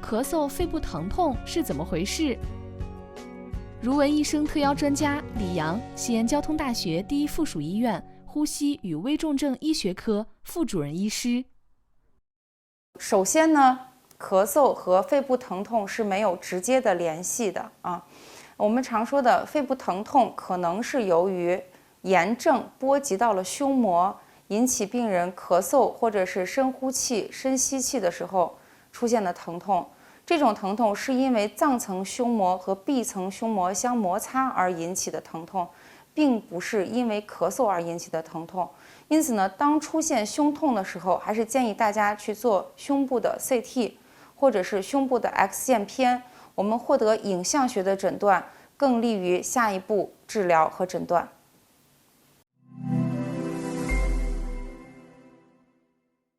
咳嗽、肺部疼痛是怎么回事？如闻医生特邀专家李阳，西安交通大学第一附属医院呼吸与危重症医学科副主任医师。首先呢，咳嗽和肺部疼痛是没有直接的联系的啊。我们常说的肺部疼痛可能是由于炎症波及到了胸膜，引起病人咳嗽或者是深呼气、深吸气的时候出现的疼痛。这种疼痛是因为脏层胸膜和壁层胸膜相摩擦而引起的疼痛，并不是因为咳嗽而引起的疼痛。因此呢，当出现胸痛的时候，还是建议大家去做胸部的 CT 或者是胸部的 X 线片，我们获得影像学的诊断，更利于下一步治疗和诊断。